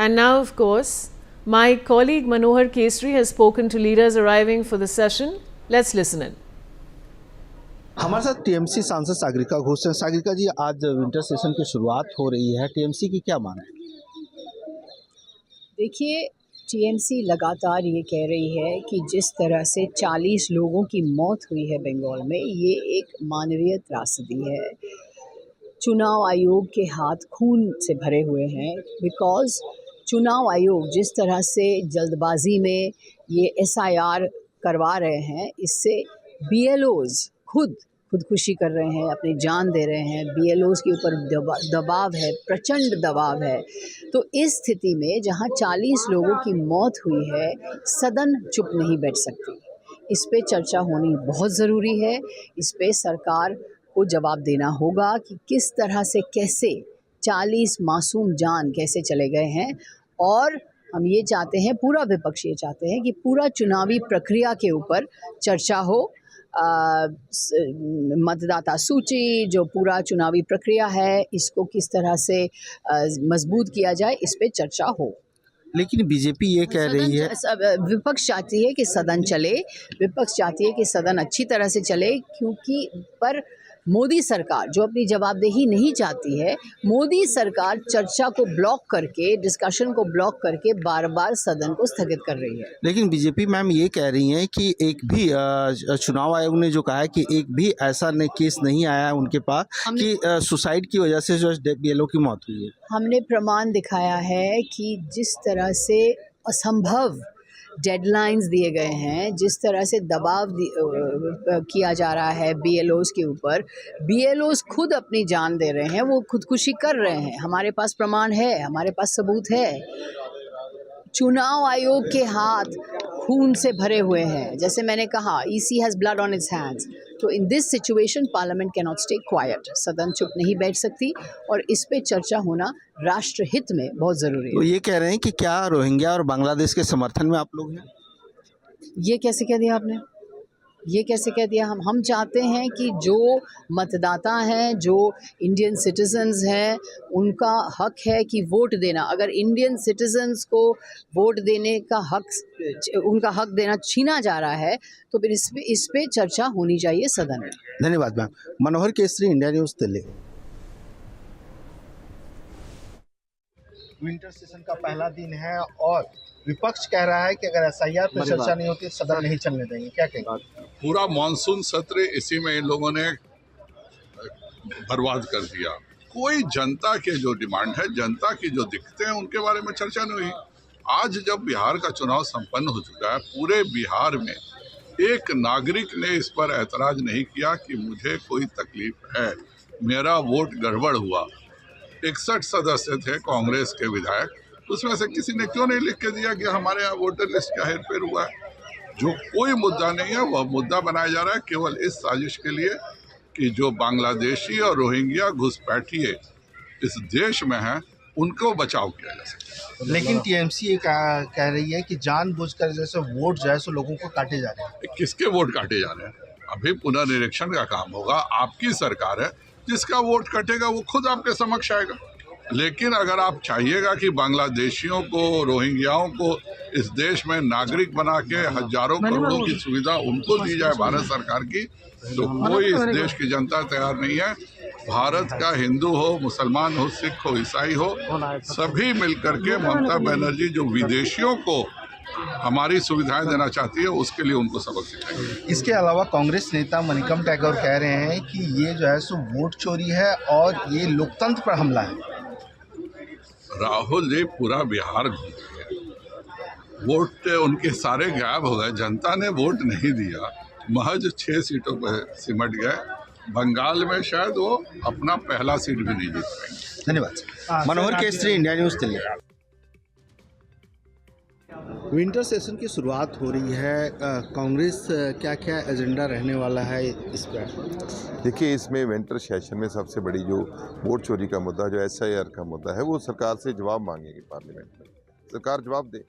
And now, of course, my colleague Manohar Kesri has spoken to leaders arriving for the session. Let's listen in. हमारे साथ TMC सांसद सागरिका घोष हैं। सागरिका जी, आज winter session की शुरुआत हो रही है, टीएमसी की क्या मांग है? देखिए, टीएमसी लगातार ये कह रही है कि जिस तरह से 40 लोगों की मौत हुई है बंगाल में, ये एक मानवीय त्रासदी है। चुनाव आयोग के हाथ खून से भरे हुए हैं, बिकॉज़ चुनाव आयोग जिस तरह से जल्दबाजी में ये एसआईआर करवा रहे हैं, इससे बीएलओज़ खुदकुशी कर रहे हैं, अपनी जान दे रहे हैं। बीएलओज़ के ऊपर दबाव है, प्रचंड दबाव है। तो इस स्थिति में जहां 40 लोगों की मौत हुई है, सदन चुप नहीं बैठ सकती। इस पे चर्चा होनी बहुत ज़रूरी है। इस पे सरकार को जवाब देना होगा कि किस तरह से, कैसे 40 मासूम जान कैसे चले गए हैं। और हम ये चाहते हैं, पूरा विपक्ष ये चाहते हैं कि पूरा चुनावी प्रक्रिया के ऊपर चर्चा हो। मतदाता सूची, जो पूरा चुनावी प्रक्रिया है, इसको किस तरह से मजबूत किया जाए, इस पे चर्चा हो। लेकिन बीजेपी ये कह रही है, विपक्ष चाहती है कि सदन चले, विपक्ष चाहती है कि सदन अच्छी तरह से चले, क्योंकि पर मोदी सरकार जो अपनी जवाबदेही नहीं चाहती है, मोदी सरकार चर्चा को ब्लॉक करके, डिस्कशन को ब्लॉक करके बार बार सदन को स्थगित कर रही है। लेकिन बीजेपी मैम ये कह रही हैं कि एक भी चुनाव आयोग ने जो कहा है कि एक भी ऐसा केस नहीं आया है उनके पास कि सुसाइड की वजह से जो बीएलओ की मौत हुई है। हमने प्रमाण दिखाया है कि जिस तरह से असंभव डेडलाइंस दिए गए हैं, जिस तरह से दबाव किया जा रहा है बीएलओज़ के ऊपर, बीएलओज़ खुद अपनी जान दे रहे हैं, वो खुदकुशी कर रहे हैं। हमारे पास प्रमाण है, हमारे पास सबूत है। चुनाव आयोग के हाथ खून से भरे हुए हैं। जैसे मैंने कहा, EC has blood on its hands. तो in this situation parliament can not stay quiet. सदन चुप नहीं बैठ सकती और इस पे चर्चा होना राष्ट्रहित में बहुत ज़रूरी है। तो ये कह रहे हैं कि क्या रोहिंग्या और बांग्लादेश के समर्थन में आप लोग हैं? ये कैसे कह दिया आपने? ये कैसे कह दिया? हम चाहते हैं कि जो मतदाता हैं, जो इंडियन सिटीजन्स हैं, उनका हक है कि वोट देना। अगर इंडियन सिटीजन्स को वोट देने का हक, उनका हक देना छीना जा रहा है, तो फिर इस पे चर्चा होनी चाहिए सदन में। धन्यवाद ma'am. Manohar Kesari, India News, Delhi. Winter session का पहला दिन है और विपक्ष कह रहा है कि अगर एसआईआर पर चर्चा नहीं होती, सदन नहीं चलने देंगे। क्या कहेंगे? पूरा मानसून सत्र इसी में इन लोगों ने बर्बाद कर दिया। कोई जनता के जो डिमांड है, जनता की जो दिक्कतें हैं, उनके बारे में चर्चा नहीं हुई। आज जब बिहार का चुनाव संपन्न हो चुका है, पूरे बिहार में एक नागरिक ने इस पर ऐतराज नहीं किया कि मुझे कोई तकलीफ है, मेरा वोट गड़बड़ हुआ। 61 सदस्य थे कांग्रेस के विधायक, उसमें से किसी ने क्यों नहीं लिख के दिया कि हमारे यहाँ वोटर लिस्ट का हेरफेर हुआ है? जो कोई मुद्दा नहीं है, वह मुद्दा बनाया जा रहा है केवल इस साजिश के लिए कि जो बांग्लादेशी और रोहिंग्या घुसपैठिए इस देश में हैं, उनको बचाव किया जा सके। लेकिन टीएमसी ये कह रही है कि जानबूझकर जैसे वोट जो है सो लोगों को काटे जा रहे हैं। किसके वोट काटे जा रहे हैं? अभी पुनर्निरीक्षण का काम होगा। आपकी सरकार है, जिसका वोट कटेगा वो खुद आपके समक्ष आएगा। लेकिन अगर आप चाहिएगा कि बांग्लादेशियों को, रोहिंग्याओं को इस देश में नागरिक बना के हजारों करोड़ों की सुविधा उनको दी जाए भारत सरकार की, तो कोई इस देश की जनता तैयार नहीं है। भारत का हिंदू हो, मुसलमान हो, सिख हो, ईसाई हो, सभी मिलकर के ममता बनर्जी जो विदेशियों को हमारी सुविधाएं देना चाहती है, उसके लिए उनको सबक सिखाएंगे। इसके अलावा कांग्रेस नेता मनिकम टैगोर कह रहे हैं कि ये जो है सो वोट चोरी है और ये लोकतंत्र पर हमला है। राहुल जी पूरा बिहार घूम गए, वोट उनके सारे गायब हो गए। जनता ने वोट नहीं दिया, महज 6 सीटों पर सिमट गए। बंगाल में शायद वो अपना पहला सीट भी नहीं जीत पाएंगे। धन्यवाद। Manohar Kesari, India News, Delhi. Winter session की शुरुआत हो रही है, कांग्रेस क्या क्या एजेंडा रहने वाला है इस पर? देखिए, इसमें विंटर सेशन में सबसे बड़ी जो वोट चोरी का मुद्दा, जो एसआईआर का मुद्दा है, वो सरकार से जवाब मांगेगी पार्लियामेंट में। सरकार जवाब दे,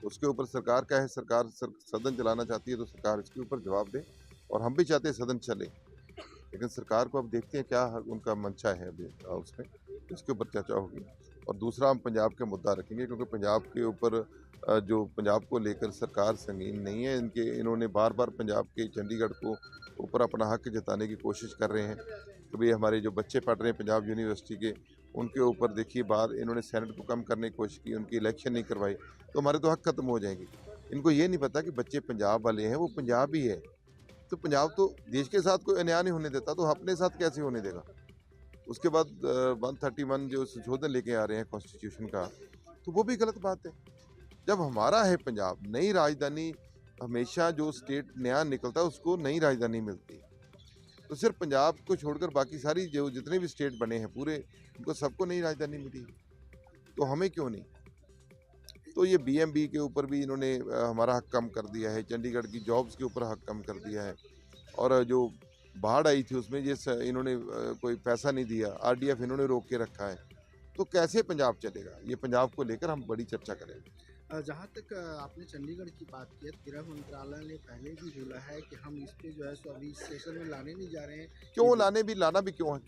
उसके ऊपर सरकार का है। सरकार सदन चलाना चाहती है तो सरकार इसके ऊपर जवाब दे, और हम भी चाहते हैं सदन चले, लेकिन सरकार को अब देखते हैं क्या उनका मंशा है। अभी उसमें इसके ऊपर चर्चा होगी। और दूसरा हम पंजाब का मुद्दा रखेंगे, क्योंकि पंजाब के ऊपर जो पंजाब को लेकर सरकार संगीन नहीं है। इन्होंने बार बार पंजाब के चंडीगढ़ को ऊपर अपना हक जताने की कोशिश कर रहे हैं कि भाई हमारे जो बच्चे पढ़ रहे हैं पंजाब यूनिवर्सिटी के, उनके ऊपर देखिए बार इन्होंने सेनेट को कम करने की कोशिश की, उनकी इलेक्शन नहीं करवाई, तो हमारे तो हक खत्म हो जाएंगे। इनको ये नहीं पता कि बच्चे पंजाब वाले हैं, वो पंजाब ही है। तो पंजाब तो देश के साथ कोई अन्याय नहीं होने देता, तो अपने साथ कैसे होने देगा। उसके बाद 131 जो संशोधन लेके आ रहे हैं कॉन्स्टिट्यूशन का, तो वो भी गलत बात है। जब हमारा है पंजाब, नई राजधानी, हमेशा जो स्टेट नया निकलता है उसको नई राजधानी मिलती है। तो सिर्फ पंजाब को छोड़कर बाकी सारी जो जितने भी स्टेट बने हैं पूरे, उनको सबको नई राजधानी मिली, तो हमें क्यों नहीं। तो ये BMB के ऊपर भी इन्होंने हमारा हक कम कर दिया है, चंडीगढ़ की जॉब्स के ऊपर हक कम कर दिया है, और जो बाढ़ आई थी उसमें ये इन्होंने कोई पैसा नहीं दिया, RDF इन्होंने रोक के रखा है। तो कैसे पंजाब चलेगा, ये पंजाब को लेकर हम बड़ी चर्चा करेंगे। जहाँ तक आपने चंडीगढ़ की बात की है, गृह मंत्रालय ने पहले भी बोला है कि हम इस पे जो है सो अभी सेशन में लाने नहीं जा रहे हैं। क्यों लाना भी क्यों है,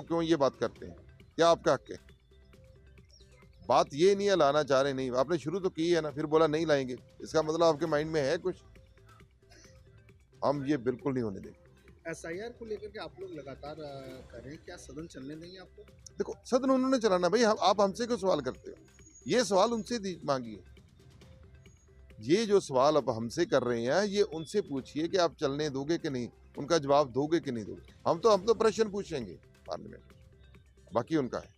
क्यों ये बात करते हैं, क्या आपका हक है। बात ये नहीं है लाना चाह रहे नहीं, आपने शुरू तो की है ना, फिर बोला नहीं लाएंगे, इसका मतलब आपके माइंड में है कुछ। हम ये बिल्कुल नहीं होने देंगे। SIR को लेकर के आप लोग लगातार कर रहे हैं, क्या सदन चलने देंगे आपको? देखो सदन उन्होंने चलाना भाई, आप हमसे क्यों सवाल करते हो, ये सवाल उनसे मांगिए। ये जो सवाल अब हमसे कर रहे हैं ये उनसे पूछिए कि आप चलने दोगे कि नहीं, उनका जवाब दोगे कि नहीं दोगे। हम तो प्रश्न पूछेंगे पार्लियामेंट, बाकी उनका है।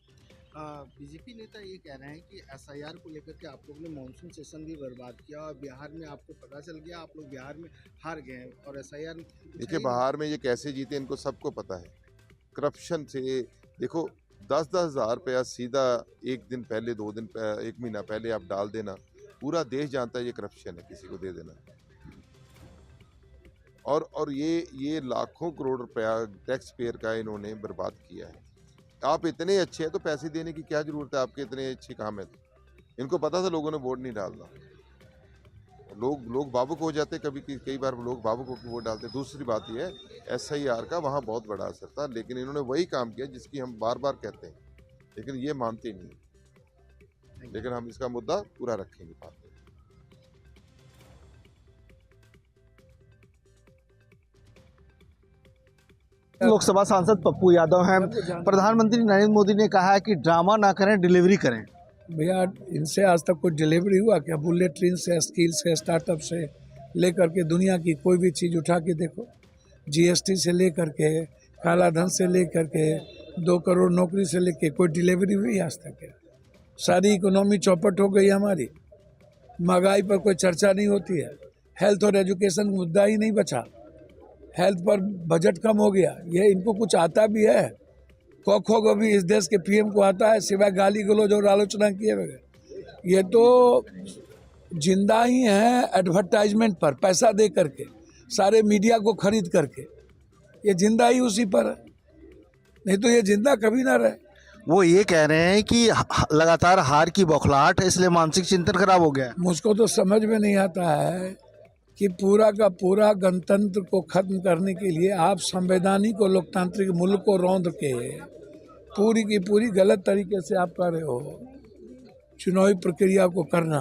बीजेपी नेता ये कह रहे हैं कि SIR को लेकर के आप लोग ने मानसून सेशन भी बर्बाद किया और बिहार में आपको पता चल गया, आप लोग बिहार में हार गए हैं और SIR देखिए बिहार में ये कैसे जीते इनको सबको पता है। करप्शन से देखो 10-10 हज़ार रुपया सीधा एक दिन पहले, 2 दिन एक महीना पहले आप डाल देना, पूरा देश जानता है ये करप्शन है, किसी को दे देना। और ये लाखों करोड़ रुपया टैक्स पेयर का इन्होंने बर्बाद किया है। आप इतने अच्छे हैं तो पैसे देने की क्या जरूरत है, आपके इतने अच्छे काम है तो। इनको पता था लोगों ने वोट नहीं डालना, लोग भावुक हो जाते, कई बार लोग भावुक होकर वोट डालते। दूसरी बात यह है SIR का वहाँ बहुत बड़ा असर था, लेकिन इन्होंने वही काम किया जिसकी हम बार बार कहते हैं, लेकिन ये मानते नहीं। लेकिन हम इसका मुद्दा पूरा रखेंगे बाद में। लोकसभा सांसद पप्पू यादव हैं। प्रधानमंत्री नरेंद्र मोदी ने कहा है कि ड्रामा ना करें, डिलीवरी करें। भैया इनसे आज तक कुछ डिलीवरी हुआ क्या? बुलेट ट्रेन से, स्किल से, स्टार्टअप से लेकर के दुनिया की कोई भी चीज़ उठा के देखो, GST से लेकर के, काला धन से लेकर के, 2 करोड़ नौकरी से लेके कोई डिलीवरी हुई आज तक है? सारी इकोनॉमी चौपट हो गई हमारी, महंगाई पर कोई चर्चा नहीं होती है, हेल्थ और एजुकेशन मुद्दा ही नहीं बचा, हेल्थ पर बजट कम हो गया। ये इनको कुछ आता भी है? खो को भी इस देश के PM को आता है, सिवाय गाली गलौज और आलोचना किए बगैर। ये तो जिंदा ही है एडवर्टाइजमेंट पर, पैसा दे करके, सारे मीडिया को खरीद करके, ये जिंदा ही उसी पर है, नहीं तो ये जिंदा कभी ना रहे। वो ये कह रहे हैं कि लगातार हार की बौखलाहट है, इसलिए मानसिक चिंतन खराब हो गया है। मुझको तो समझ में नहीं आता है कि पूरा का पूरा गणतंत्र को खत्म करने के लिए आप संवैधानिक और लोकतांत्रिक मुल्क को रौंद के पूरी की पूरी गलत तरीके से आप कर रहे हो चुनावी प्रक्रिया को करना।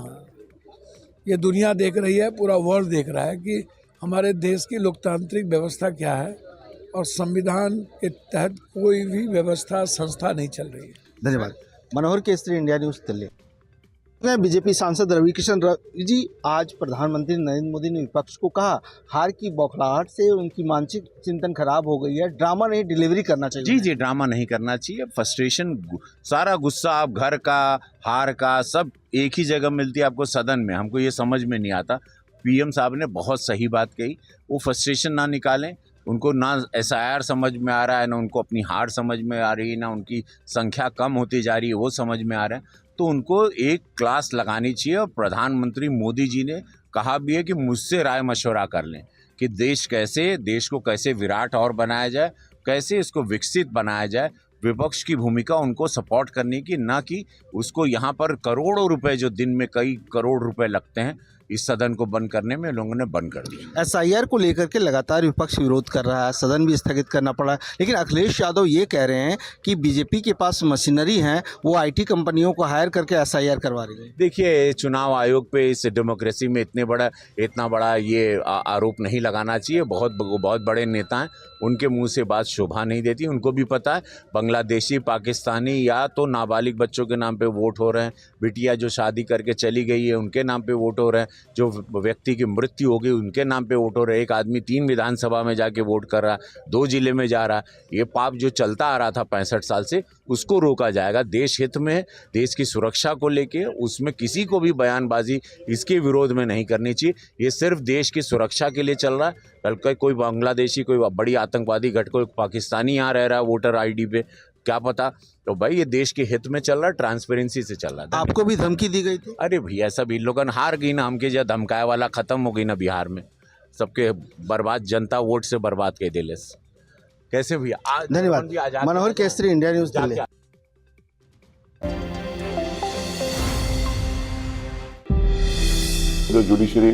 ये दुनिया देख रही है, पूरा वर्ल्ड देख रहा है कि हमारे देश की लोकतांत्रिक व्यवस्था क्या है, और संविधान के तहत कोई भी व्यवस्था संस्था नहीं चल रही है। धन्यवाद। Manohar Kesari, India News, Delhi. BJP सांसद रविकिशन जी, आज प्रधानमंत्री नरेंद्र मोदी ने विपक्ष को कहा हार की बौखलाहट से उनकी मानसिक चिंतन खराब हो गई है, ड्रामा नहीं डिलीवरी करना चाहिए। जी, ड्रामा नहीं करना चाहिए। फ्रस्ट्रेशन, सारा गुस्सा आप घर का, हार का, सब एक ही जगह मिलती है आपको सदन में। हमको ये समझ में नहीं आता। PM साहब ने बहुत सही बात कही, वो फ्रस्ट्रेशन ना निकालें। उनको ना SIR समझ में आ रहा है, ना उनको अपनी हार समझ में आ रही है, ना उनकी संख्या कम होती जा रही है वो समझ में आ रहा है। तो उनको एक क्लास लगानी चाहिए। और प्रधानमंत्री मोदी जी ने कहा भी है कि मुझसे राय मशवरा कर लें कि देश को कैसे विराट और बनाया जाए, कैसे इसको विकसित बनाया जाए। विपक्ष की भूमिका उनको सपोर्ट करने की, ना कि उसको यहाँ पर करोड़ों रुपए, जो दिन में कई करोड़ रुपए लगते हैं, इस सदन को बंद करने में लोगों ने बंद कर दिया। एसआईआर को लेकर के लगातार विपक्ष विरोध कर रहा है, सदन भी स्थगित करना पड़ा, लेकिन अखिलेश यादव ये कह रहे हैं कि बीजेपी के पास मशीनरी है, वो आईटी कंपनियों को हायर करके एसआईआर करवा रही है। देखिए, चुनाव आयोग पे इस डेमोक्रेसी में इतना बड़ा ये आरोप नहीं लगाना चाहिए। बहुत बड़े नेता हैं, उनके मुंह से बात शोभा नहीं देती। उनको भी पता है बांग्लादेशी, पाकिस्तानी या तो नाबालिग बच्चों के नाम पे वोट हो रहे हैं, बिटिया जो शादी करके चली गई है उनके नाम पे वोट हो रहे हैं, जो व्यक्ति की मृत्यु हो गई उनके नाम पे वोट हो रहे हैं। एक आदमी 3 विधानसभा में जाके वोट कर रहा है, 2 जिले में जा रहा है। ये पाप जो चलता आ रहा था 65 साल से, उसको रोका जाएगा। देश हित में, देश की सुरक्षा को लेके उसमें किसी को भी बयानबाजी इसके विरोध में नहीं करनी चाहिए। ये सिर्फ देश की सुरक्षा के लिए चल रहा है। कल कोई बांग्लादेशी, कोई बड़ी आतंकवादी घट, कोई पाकिस्तानी यहाँ रह रहा है वोटर आईडी पे, क्या पता। तो भाई ये देश के हित में चल रहा है, ट्रांसपेरेंसी से चल रहा है। आपको भी धमकी दी गई थी? अरे भैया, सब इन लोगन हार गई ना, हमके जो धमकाए वाला खत्म हो गई ना बिहार में, सबके बर्बाद, जनता वोट से बर्बाद कर दिले। कैसे भैया? धन्यवाद। Manohar Kesari, India News Delhi. जो जुडिशरी